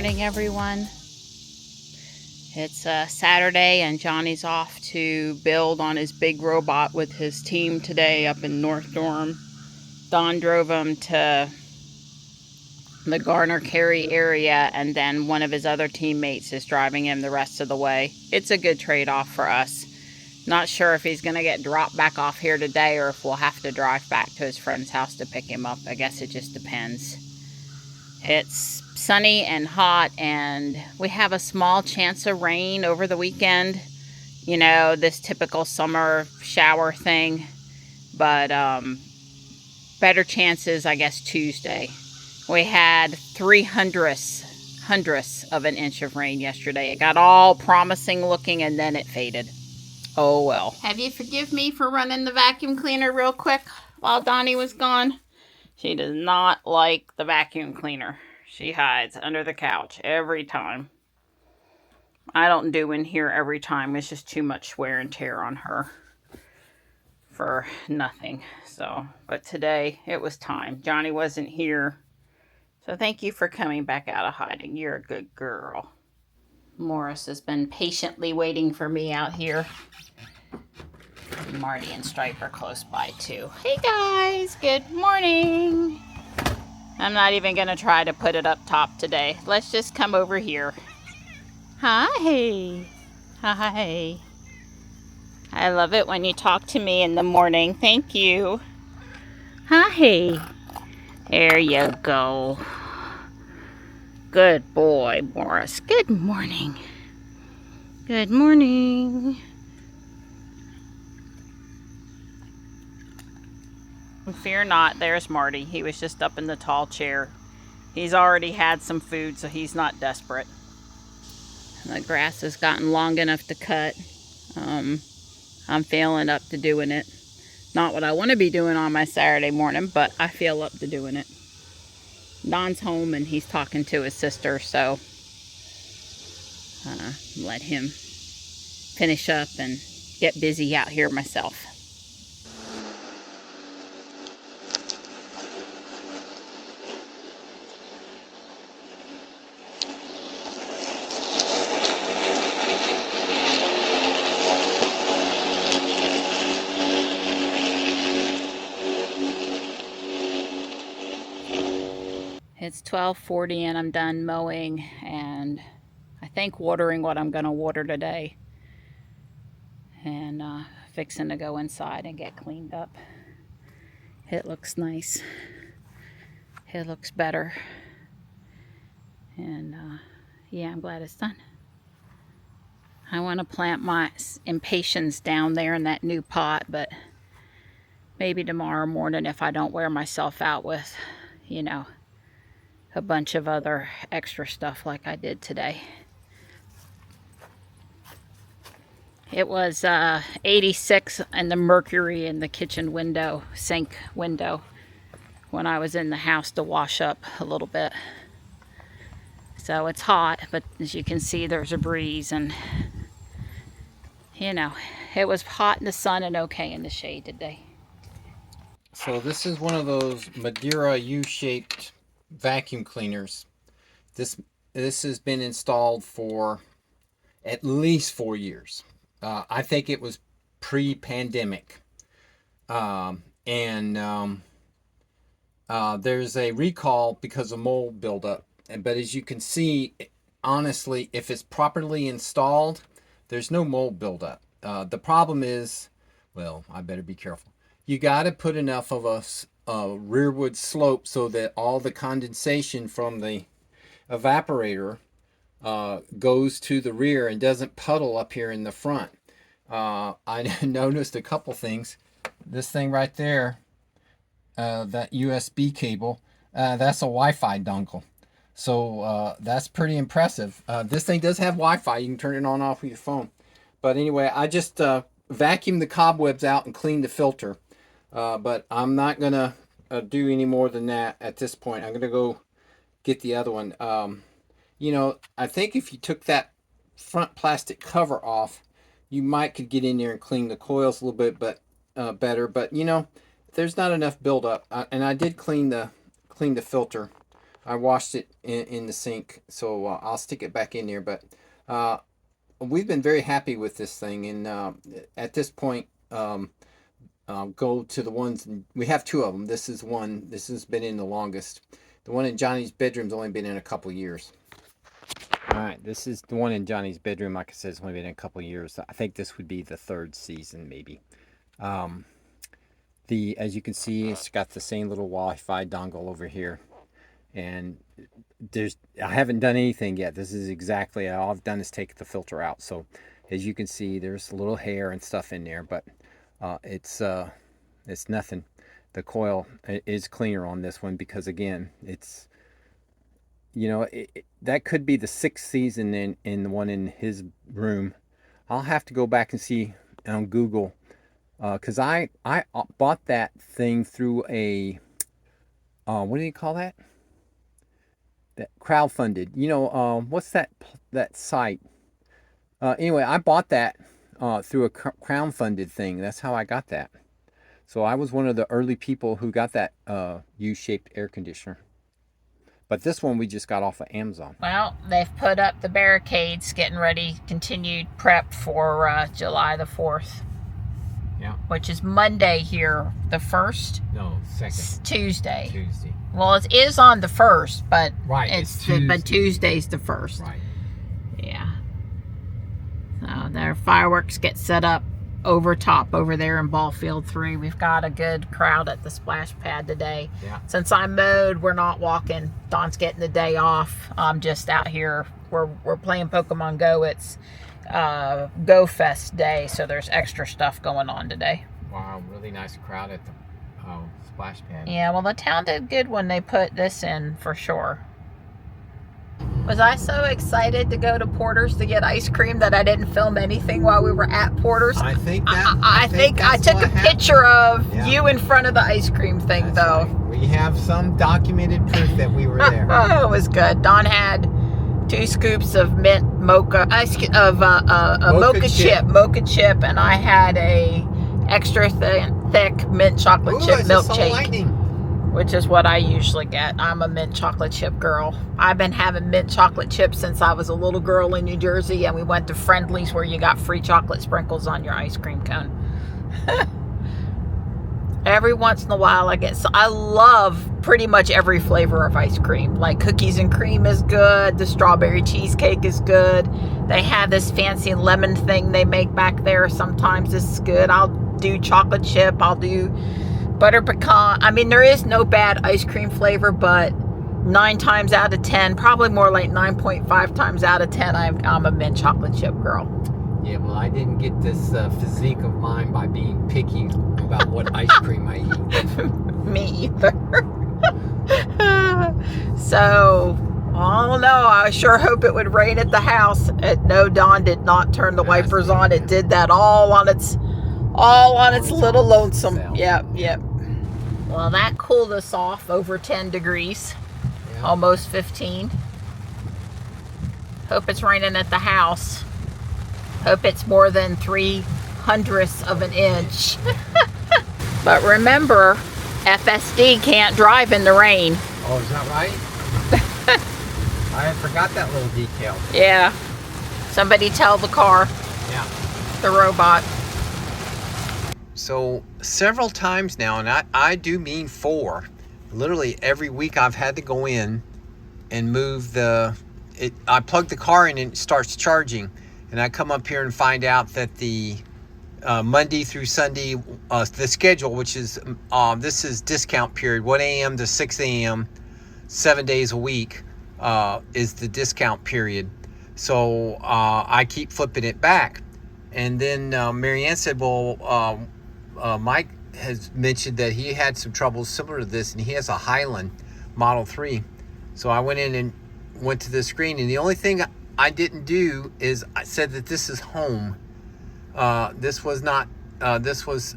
morning, everyone. It's Saturday and Johnny's off to build on his big robot with his team today up in North Dorm. Don drove him to the Garner Carey area, and then one of his other teammates is driving him the rest of the way. It's a good trade-off for us. Not sure if he's going to get dropped back off here today or if we'll have to drive back to his friend's house to pick him up. I guess it just depends. It's sunny and hot, and we have a small chance of rain over the weekend. You know, this typical summer shower thing. But better chances, I guess, Tuesday. We had 3/100ths of an inch of rain yesterday. It got all promising looking, and then it faded. Oh well. Have you forgive me for running the vacuum cleaner real quick while Donnie was gone? She does not like the vacuum cleaner. She hides under the couch every time. I don't do in here every time. It's just too much wear and tear on her for nothing. So, but today it was time. Johnny wasn't here. So thank you for coming back out of hiding. You're a good girl. Morris has been patiently waiting for me out here. Marty and Stripe are close by too. Hey guys, good morning. I'm not even going to try to put it up top today. Let's just come over here. Hi. Hi. I love it when you talk to me in the morning. Thank you. Hi. There you go. Good boy, Morris. Good morning. Good morning. Fear not, there's Marty. He was just up in the tall chair. He's already had some food, so he's not desperate. The grass has gotten long enough to cut. I'm feeling up to doing it. Not what I want to be doing on my Saturday morning, but I feel up to doing it. Don's home and he's talking to his sister, so let him finish up and get busy out here myself. It's 12:40 and I'm done mowing and I think watering what I'm going to water today. And fixing to go inside and get cleaned up. It looks nice. It looks better. And yeah, I'm glad it's done. I want to plant my impatiens down there in that new pot, but maybe tomorrow morning if I don't wear myself out with, you know, a bunch of other extra stuff like I did today. It was 86 and the mercury in the kitchen window, sink window, when I was in the house to wash up a little bit. So it's hot, but as you can see, there's a breeze, and you know, it was hot in the sun and okay in the shade today. So this is one of those Madeira U-shaped vacuum cleaners. This has been installed for at least 4 years. I think it was pre-pandemic. There's a recall because of mold buildup. But as you can see, honestly, if it's properly installed, there's no mold buildup. The problem is, well, I better be careful. You got to put enough of a rearward slope so that all the condensation from the evaporator goes to the rear and doesn't puddle up here in the front. I noticed a couple things. This thing right there, that USB cable, that's a Wi-Fi dongle. So that's pretty impressive. This thing does have Wi-Fi. You can turn it on and off with your phone. But anyway, I just vacuumed the cobwebs out and cleaned the filter. But I'm not going to do any more than that at this point. I'm going to go get the other one. You know, I think if you took that front plastic cover off, you might could get in there and clean the coils a little bit better. But, you know, there's not enough buildup. And I did clean the filter I washed it in the sink, so I'll stick it back in there. But we've been very happy with this thing, and at this point, I'll go to the ones. We have two of them. This is one. This has been in the longest. The one in Johnny's bedroom's only been in a couple years. All right, this is the one in Johnny's bedroom. Like I said, it's only been in a couple years. I think this would be the third season, maybe. As you can see, it's got the same little Wi-Fi dongle over here, and I haven't done anything yet. This is exactly all I've done is take the filter out. So as you can see, there's a little hair and stuff in there, but it's nothing. The coil is cleaner on this one because, again, it's, you know, that could be the 6th season in the one in his room. I'll have to go back and see on Google, because I bought that thing through a what do you call that? That crowdfunded. You know, what's that site? Anyway, I bought that through a crowdfunded thing. That's how I got that. So I was one of the early people who got that U-shaped air conditioner. But this one we just got off of Amazon. Well, they've put up the barricades, getting ready, continued prep for July the 4th. Yeah. Which is Monday here, the 1st? No, 2nd. Tuesday. Tuesday. Well, it is on the 1st, but right, but Tuesday's the 1st. Right. Yeah. So their fireworks get set up over there in ball field 3. We've got a good crowd at the splash pad today. Yeah. Since I mowed, we're not walking. Don's getting the day off. I'm just out here. We're playing Pokemon Go. It's Go Fest day, so there's extra stuff going on today. Wow, really nice crowd at the splash pad. Yeah, well, the town did good when they put this in, for sure. Was I so excited to go to Porter's to get ice cream that I didn't film anything while we were at Porter's? I think I took a picture of you in front of the ice cream thing, though. Right. We have some documented proof that we were there. Oh, it was good. Don had 2 scoops of mint mocha, mocha chip, and I had a extra thick mint chocolate chip milkshake. Which is what I usually get. I'm a mint chocolate chip girl. I've been having mint chocolate chips since I was a little girl in New Jersey, and we went to Friendly's where you got free chocolate sprinkles on your ice cream cone. Every once in a while I love pretty much every flavor of ice cream. Like cookies and cream is good. The strawberry cheesecake is good. They have this fancy lemon thing they make back there. Sometimes it's good. I'll do chocolate chip. I'll do butter pecan. I mean, there is no bad ice cream flavor, but 9 times out of 10, probably more like 9.5 times out of 10, I'm a mint chocolate chip girl. Yeah, well, I didn't get this physique of mine by being picky about what ice cream I eat. Me either. So, I don't know. I sure hope it would rain at the house. No, Don did not turn the wipers on. It did that all on its little lonesome. Yep. Well, that cooled us off over 10 degrees, almost 15. Hope it's raining at the house. Hope it's more than 3/100ths of an inch. But remember, FSD can't drive in the rain. Oh, is that right? I forgot that little detail. Yeah. Somebody tell the car. Yeah. The robot. So several times now, and I do mean 4. Literally every week I've had to go in and move I plug the car in and it starts charging. And I come up here and find out that the Monday through Sunday, the schedule, which is, this is discount period, 1 a.m. to 6 a.m., 7 days a week, is the discount period. So I keep flipping it back. And then Marianne said, well, Mike has mentioned that he had some troubles similar to this, and he has a Highland Model 3. So I went in and went to the screen, and the only thing I didn't do is I said that this is home. This was not, this was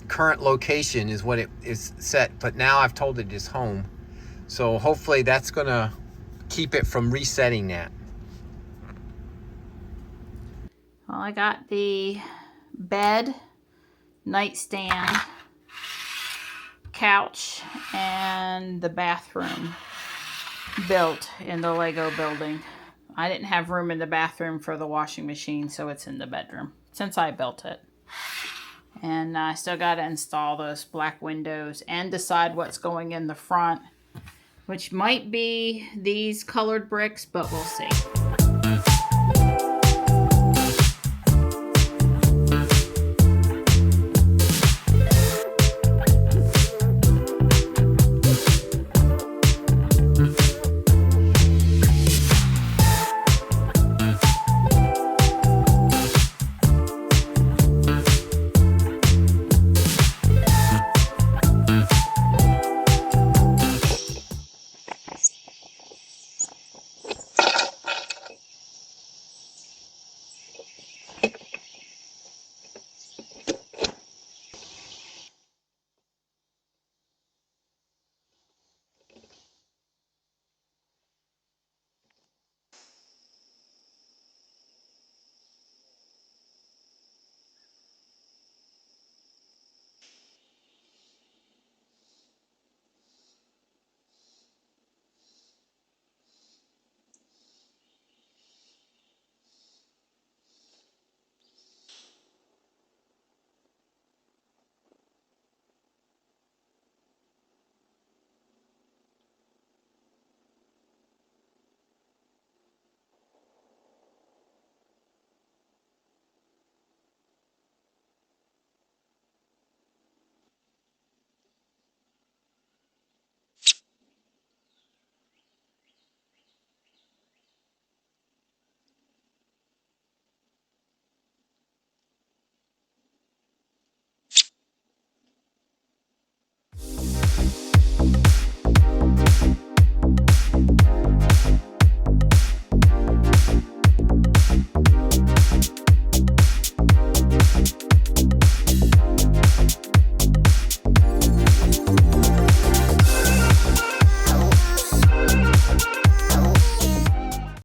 current location is what it is set, but now I've told it is home. So hopefully that's going to keep it from resetting that. Well, I got the bed, nightstand, couch, and the bathroom built in the Lego building. I didn't have room in the bathroom for the washing machine, so it's in the bedroom since I built it. And I still got to install those black windows and decide what's going in the front, which might be these colored bricks, but we'll see.